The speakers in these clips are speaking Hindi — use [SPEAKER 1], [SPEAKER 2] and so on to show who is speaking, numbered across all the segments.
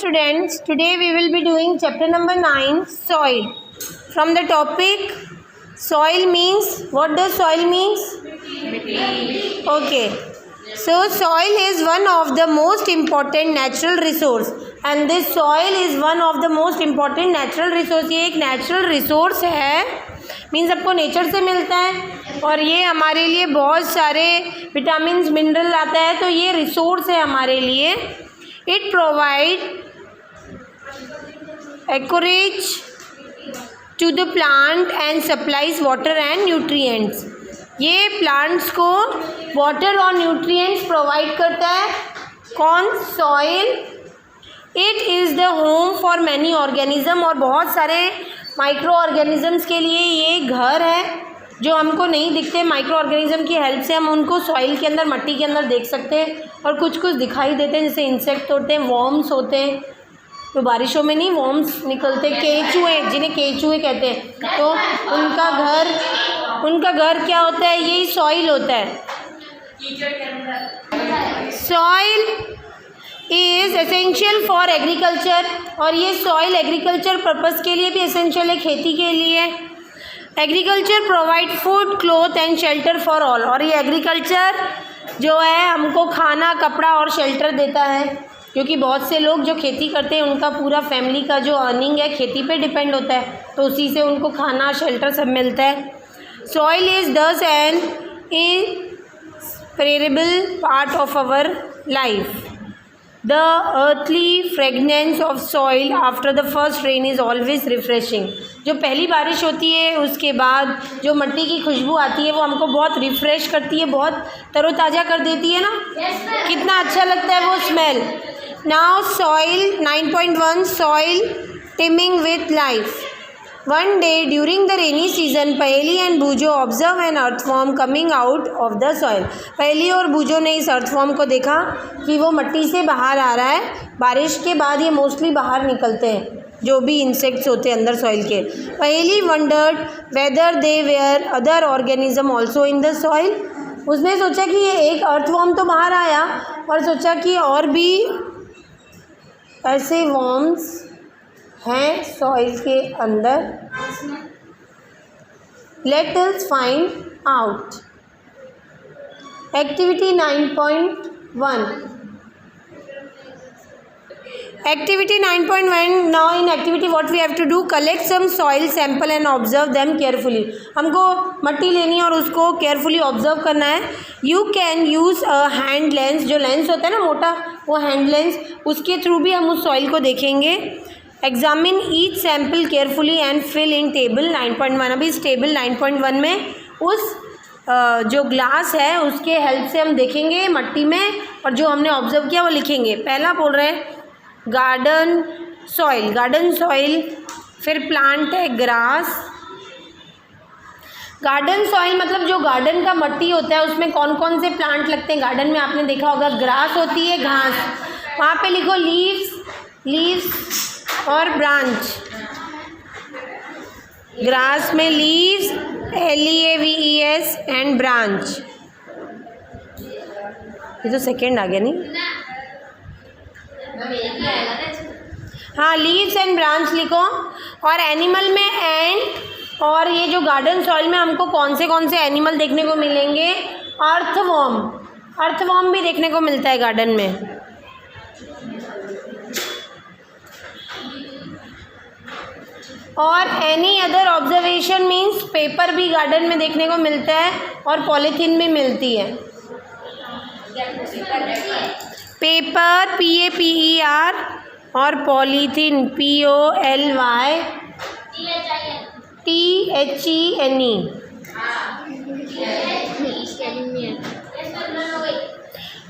[SPEAKER 1] students, today we will be doing chapter number 9, soil. From the topic, soil means, what does soil means? Okay, so soil is one of the most important natural resource, and this soil is one of the most important natural resource. ये एक natural resource है, मीन्स आपको नेचर से मिलता है और ये हमारे लिए बहुत सारे विटामिन्स मिनरल आता है, तो ये रिसोर्स है हमारे लिए. It provide anchorage to the plant and supplies water and nutrients. ये प्लांट्स को वाटर और न्यूट्रिएंट्स प्रोवाइड करता है. कौन? Soil. It is the home for many organism, और बहुत सारे माइक्रो ऑर्गेनिजम्स के लिए ये घर है जो हमको नहीं दिखते. माइक्रो ऑर्गेनिज्म की हेल्प से हम उनको सॉइल के अंदर, मट्टी के अंदर देख सकते हैं, और कुछ कुछ दिखाई देते हैं, जैसे इंसेक्ट होते हैं, वॉर्म्स होते हैं. तो बारिशों में नहीं वॉर्म्स निकलते, केंचुए, जिन्हें केंचुए कहते हैं, तो उनका घर क्या होता है? यही सॉइल होता है. Soil is essential for agriculture, और ये सॉइल एग्रीकल्चर पर्पस के लिए भी एसेंशियल है, खेती के लिए. Agriculture provide food, cloth and shelter for all, और ये एग्रीकल्चर जो है हमको खाना, कपड़ा और शेल्टर देता है, क्योंकि बहुत से लोग जो खेती करते हैं उनका पूरा फैमिली का जो अर्निंग है खेती पे डिपेंड होता है, तो उसी से उनको खाना, शेल्टर सब मिलता है. Soil is thus an inseparable part of our life. The earthly fragrance of soil after the first rain is always refreshing. जो पहली बारिश होती है उसके बाद जो मिट्टी की खुशबू आती है वो हमको बहुत रिफ़्रेश करती है, बहुत तरोताज़ा कर देती है ना. कितना अच्छा लगता है वो smell. Now soil 9.1, soil teeming with life. One day during the rainy season, Paheli and Boojho observe an earthworm coming out of the soil. पहेली और बूजो ने इस अर्थवॉर्म को देखा कि वो मिट्टी से बाहर आ रहा है. बारिश के बाद ये मोस्टली बाहर निकलते हैं, जो भी इंसेक्ट्स होते हैं अंदर सॉइल के. पहेली wondered whether they were other organism also in the soil. उसने सोचा कि ये एक अर्थवॉर्म तो बाहर आया, और सोचा कि और भी ऐसे वॉर्म्स हैं सॉइल के अंदर. Let us find out. Activity 9.1. Activity 9.1. Now in activity what we have to do, collect some soil sample and observe them carefully. हमको मट्टी लेनी है और उसको carefully observe करना है. You can use a hand lens, जो लेंस होता है ना मोटा, वो हैंड लेंस, उसके थ्रू भी हम उस सॉइल को देखेंगे. Examine each sample carefully and fill in table 9.1. अभी इस टेबल 9.1 में उस जो ग्लास है उसके हेल्प से हम देखेंगे मट्टी में, और जो हमने ऑब्जर्व किया वो लिखेंगे. पहला बोल रहे हैं गार्डन सॉइल. गार्डन सॉइल, फिर प्लांट है ग्रास. गार्डन सॉइल मतलब जो गार्डन का मट्टी होता है उसमें कौन कौन से प्लांट लगते हैं. गार्डन में आपने देखा होगा ग्रास होती है, घास. वहाँ पे लिखो लीव्स और ब्रांच. ग्रास में लीव्स, LEAVES, एंड ब्रांच. ये तो सेकेंड आ गया नहीं. हाँ, लीव्स एंड ब्रांच लिखो. और एनिमल में एंट. और ये जो गार्डन सॉइल में हमको कौन से एनिमल देखने को मिलेंगे? अर्थवॉर्म भी देखने को मिलता है गार्डन में. और any other observation means paper भी गार्डन में देखने को मिलता है, और पॉलीथीन भी मिलती है. पेपर PAPER, और polythene POLYTHENE.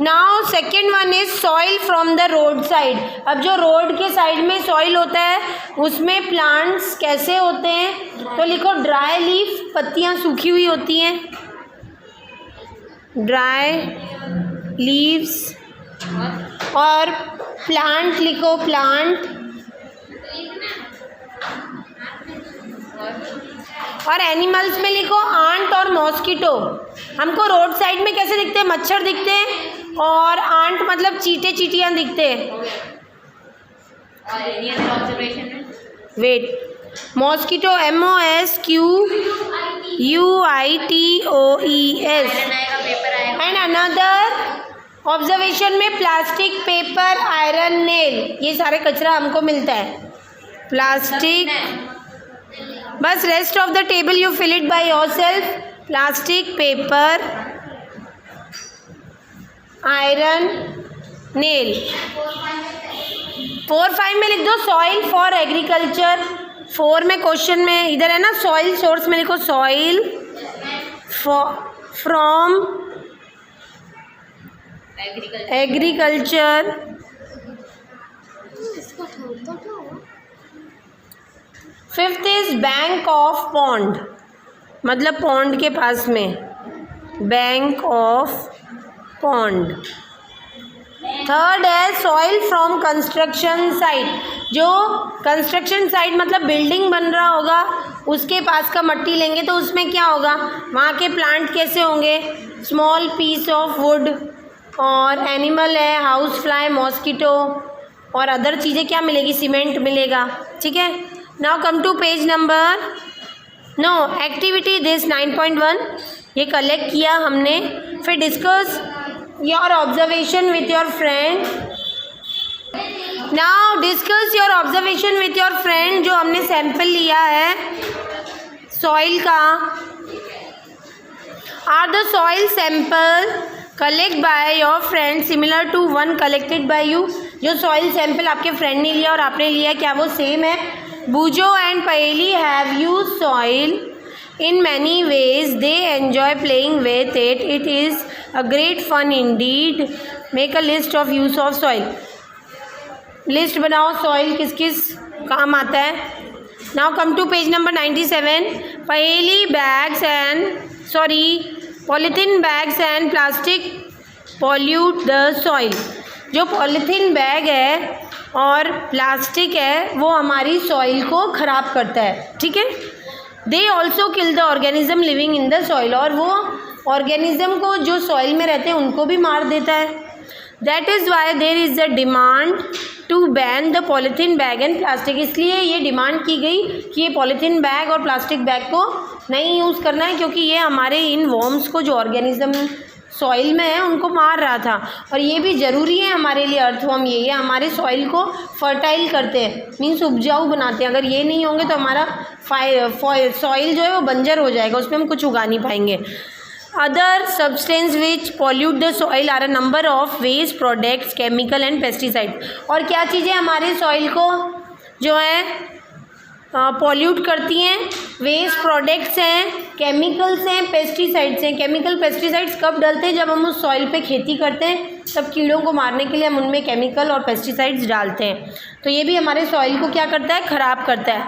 [SPEAKER 1] Now second one is soil from the road side. अब जो रोड के साइड में सॉइल होता है उसमें प्लांट्स कैसे होते हैं, तो लिखो ड्राई लीफ, पत्तियां सूखी हुई होती हैं, ड्राई लीव्स. और प्लांट लिखो प्लांट. और एनिमल्स में लिखो आंट और मॉस्किटो. हमको रोड साइड में कैसे दिखते हैं? मच्छर दिखते हैं, और आंट मतलब चींटियाँ दिखते हैं.
[SPEAKER 2] और एनी अदर ऑब्जर्वेशन में
[SPEAKER 1] वेट, मॉस्किटो MOSQUITOES
[SPEAKER 2] आयरन आएगा, पेपर आएगा,
[SPEAKER 1] एंड अनदर ऑब्जर्वेशन में प्लास्टिक, पेपर, आयरन, नेल, ये सारे कचरा हमको मिलता है। प्लास्टिक, बस rest of the table you fill it by yourself. Plastic, paper, iron, nail. 4-5 में लिख दो सॉइल फॉर एग्रीकल्चर। 4 में क्वेश्चन में इधर है ना सॉइल, सोर्स में लिखो soil from agriculture. 5th is bank of pond, मतलब पॉन्ड के पास में, बैंक ऑफ पॉन्ड। 3rd है सॉइल फ्रॉम कंस्ट्रक्शन साइट, जो कंस्ट्रक्शन साइट मतलब बिल्डिंग बन रहा होगा उसके पास का मट्टी लेंगे तो उसमें क्या होगा, वहाँ के प्लांट कैसे होंगे, स्मॉल पीस ऑफ वुड। और एनिमल है हाउस फ्लाई, मॉस्किटो, और अदर चीज़ें क्या मिलेगी, सीमेंट मिलेगा। ठीक है, now come to page number activity this 9.1 ये कलेक्ट किया हमने। फिर discuss your observation with your friend. Now discuss your observation with your friend. जो हमने सैंपल लिया है सॉइल का, are the soil sample collect by your friend similar to one collected by you. जो सॉइल सैंपल आपके फ्रेंड ने लिया और आपने लिया क्या वो सेम है। बूजो एंड पहेली have use soil in many ways, they enjoy playing with it. It is a great fun indeed. Make a list of use of soil. List बनाओ सॉइल किस किस काम आता है। Now come to page number 97। पहेली bags and polythene bags and plastic pollute the soil. जो पॉलीथीन बैग है और प्लास्टिक है वो हमारी सॉइल को ख़राब करता है। ठीक है, they also kill the organism living in the soil, और वो ऑर्गेनिज्म को जो सॉइल में रहते हैं उनको भी मार देता है। That is why there is the demand to ban the polythene bag and plastic. इसलिए ये डिमांड की गई कि ये पॉलीथीन बैग और प्लास्टिक बैग को नहीं यूज़ करना है, क्योंकि ये हमारे इन वर्म्स को जो ऑर्गेनिज्म सॉइल में है उनको मार रहा था। और ये भी ज़रूरी है हमारे लिए, अर्थवर्म ये हमारे सॉइल को फर्टाइल करते हैं, मीन्स उपजाऊ बनाते हैं। अगर ये नहीं होंगे तो हमारा सॉइल जो है वो बंजर हो जाएगा, उसमें हम कुछ उगा नहीं पाएंगे। Other substance which pollute the soil are a number of waste products, chemical and pesticide. और क्या चीज़ें हमारे सॉइल को जो है पॉल्यूट करती हैं, वेस्ट प्रोडक्ट्स हैं, केमिकल्स हैं, पेस्टिसाइड्स हैं। केमिकल पेस्टिसाइड्स कब डलते हैं, जब हम उस सॉइल पे खेती करते हैं, तब कीड़ों को मारने के लिए हम उनमें केमिकल और पेस्टिसाइड्स डालते हैं। तो ये भी हमारे सॉइल को क्या करता है, ख़राब करता है।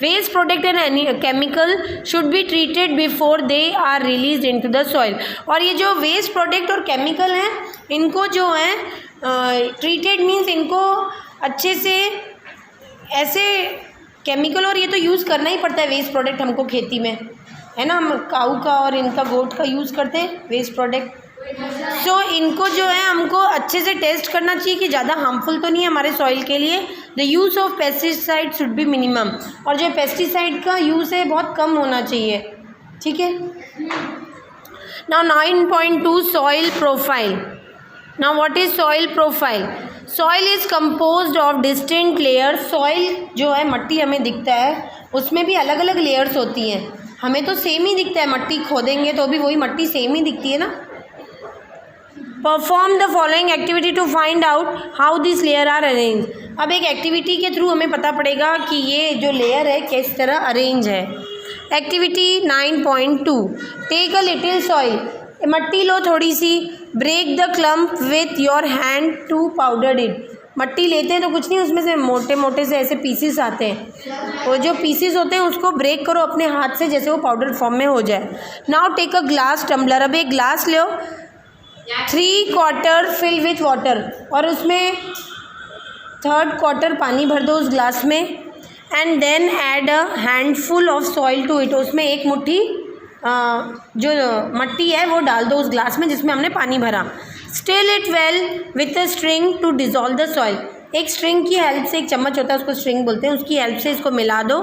[SPEAKER 1] Waste product and chemical should be treated before they are release into the soil. और ये जो वेस्ट प्रोडक्ट और केमिकल हैं इनको जो है ट्रीटेड मीन्स इनको अच्छे से ऐसे केमिकल, और ये तो यूज़ करना ही पड़ता है वेस्ट प्रोडक्ट हमको खेती में, है ना। हम काऊ का और इनका गोट का यूज़ करते हैं वेस्ट प्रोडक्ट। सो इनको जो है हमको अच्छे से टेस्ट करना चाहिए कि ज़्यादा हार्मफुल तो नहीं है हमारे सॉइल के लिए। The use of pesticide should be minimum, और जो पेस्टिसाइड का यूज़ है बहुत कम होना चाहिए। ठीक है, now 9.2 soil profile. Now what is soil profile. Soil is composed of distinct layer. Soil जो है मट्टी हमें दिखता है उसमें भी अलग अलग लेयर्स होती हैं, हमें तो सेम ही दिखता है, मट्टी खोदेंगे तो भी वही मट्टी सेम ही दिखती है ना। Perform the following activity to find out how this layer are arrange. अब एक एक्टिविटी के थ्रू हमें पता पड़ेगा कि ये जो लेयर है किस तरह अरेंज है। Activity 9.2 take a little soil. मट्टी लो थोड़ी सी, break the clump with your hand to powder it. मट्टी लेते हैं तो कुछ नहीं, उसमें से मोटे मोटे से ऐसे पीसीस आते हैं, वो जो पीसीस होते हैं उसको ब्रेक करो अपने हाथ से, जैसे वो पाउडर फॉर्म में हो जाए। Now take a glass tumbler. अब एक ग्लास लो, 3/4 फिल विथ वाटर, और उसमें 3/4 पानी भर दो उस ग्लास में। And then add a handful of soil to it. उसमें एक मुट्ठी जो मट्टी है वो डाल दो उस ग्लास में जिसमें हमने पानी भरा। Stir it well with a string to dissolve the soil. एक स्ट्रिंग की हेल्प से, एक चम्मच होता है उसको स्ट्रिंग बोलते हैं, उसकी हेल्प से इसको मिला दो,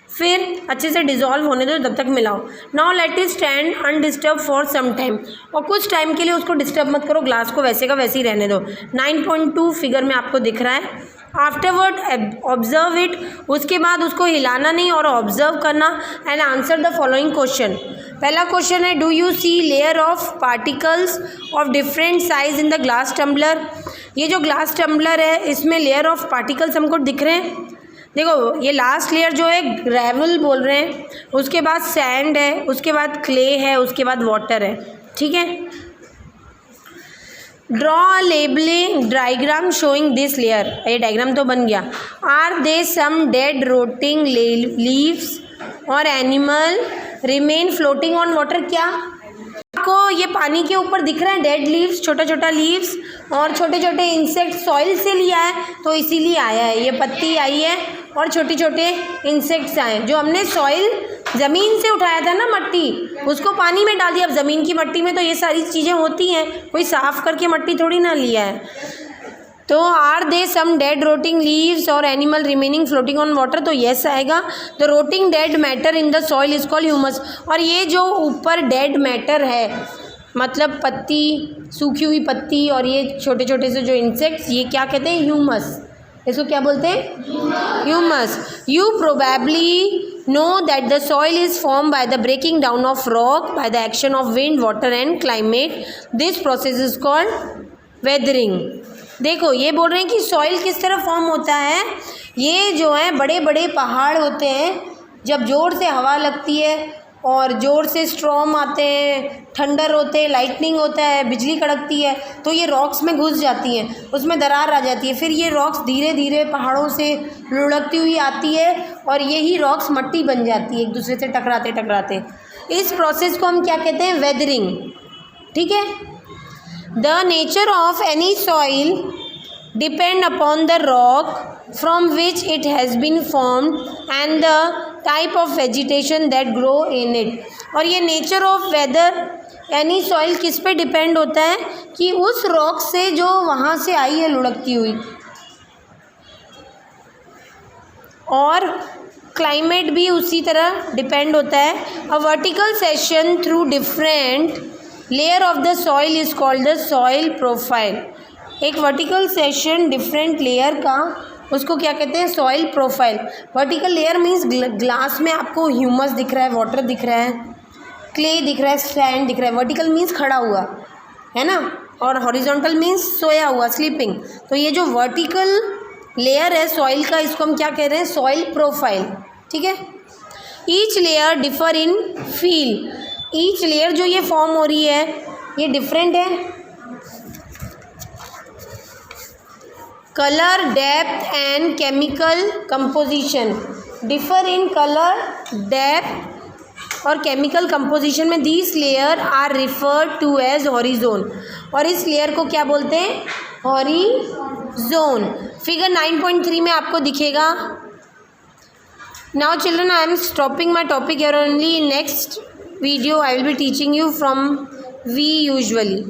[SPEAKER 1] फिर अच्छे से डिज़ोल्व होने दो, तब तक मिलाओ। Now let it stand undisturbed for some time, और कुछ टाइम के लिए उसको डिस्टर्ब मत करो, ग्लास को वैसे का वैसे ही रहने दो। 9.2 फिगर में आपको दिख रहा है। आफ्टरवर्ड ऑब्जर्व इट, उसके बाद उसको हिलाना नहीं और ऑब्जर्व करना, and answer the following question. पहला क्वेश्चन है, do you see layer of particles of different size in the glass tumbler. ये जो ग्लास टम्बलर है इसमें लेयर ऑफ पार्टिकल्स हमको दिख रहे हैं। देखो ये लास्ट लेयर जो है ग्रेवल बोल रहे हैं, उसके बाद सैंड है, उसके बाद क्ले है, उसके बाद वाटर है, ठीक है। Draw labelling diagram showing this layer, ये डायग्राम तो बन गया। Are there some dead rotting leaves और animal remain floating on water. क्या आपको ये पानी के ऊपर दिख रहा है डेड लीव्स, छोटा छोटा लीव्स और छोटे छोटे इंसेक्ट सॉइल से लिया है तो इसीलिए आया है, ये पत्ती आई है और छोटे छोटे इंसेक्ट्स आए। जो हमने सॉइल ज़मीन से उठाया था ना, मट्टी, उसको पानी में डाल दिया। अब ज़मीन की मट्टी में तो ये सारी चीज़ें होती हैं, कोई साफ़ करके मट्टी थोड़ी ना लिया है। तो are there some dead rotting leaves और animal remaining floating on water, तो येस आएगा। The rotting dead matter in the soil is called humus. और ये जो ऊपर डेड मैटर है, मतलब पत्ती, सूखी हुई पत्ती और ये छोटे छोटे से जो इंसेक्ट्स, ये क्या कहते हैं, ह्यूमस। इसको क्या बोलते हैं, humus. You probably know that the soil is formed by the breaking down of rock by the action of wind, water and climate. This process is called weathering. देखो ये बोल रहे हैं कि सॉइल किस तरह फॉर्म होता है। ये जो है बड़े बड़े पहाड़ होते हैं, जब ज़ोर से हवा लगती है और ज़ोर से स्ट्रॉम आते हैं, थंडर होते हैं, लाइटनिंग होता है, बिजली कड़कती है, तो ये रॉक्स में घुस जाती हैं, उसमें दरार आ जाती है। फिर ये रॉक्स धीरे धीरे पहाड़ों से लुढ़कती हुई आती है और यही रॉक्स मट्टी बन जाती है एक दूसरे से टकराते टकराते। इस प्रोसेस को हम क्या कहते हैं, वेदरिंग, ठीक है। The nature of any soil depend upon the rock from which it has been formed and the type of vegetation that grow in it. और ये nature of weather यानी सॉइल किस पे डिपेंड होता है कि उस रॉक से जो वहाँ से आई है लुढ़कती हुई, और क्लाइमेट भी उसी तरह डिपेंड होता है। A vertical section through different layer of the soil is called the soil profile. एक वर्टिकल सेक्शन डिफरेंट लेयर का, उसको क्या कहते हैं, soil profile. Vertical layer means glass में आपको ह्यूमस दिख रहा है, वाटर दिख रहा है, क्ले दिख रहा है, सैंड दिख रहा है। वर्टिकल मीन्स खड़ा हुआ है ना, और हॉरिजॉन्टल मीन्स सोया हुआ, स्लीपिंग। तो ये जो वर्टिकल लेयर है सॉइल का, इसको हम क्या कह रहे हैं, सॉइल प्रोफाइल, ठीक है। Each layer differ in feel, each layer जो ये फॉर्म हो रही है ये डिफरेंट है। Colour, depth and chemical composition, differ in colour, depth और केमिकल कंपोजिशन में। This layer are referred to as horizon, और इस लेयर को क्या बोलते हैं, हॉरिजोन। फिगर 9.3 में आपको दिखेगा। Now children, I am stopping my topic here only. Next video I will be teaching you from we usually.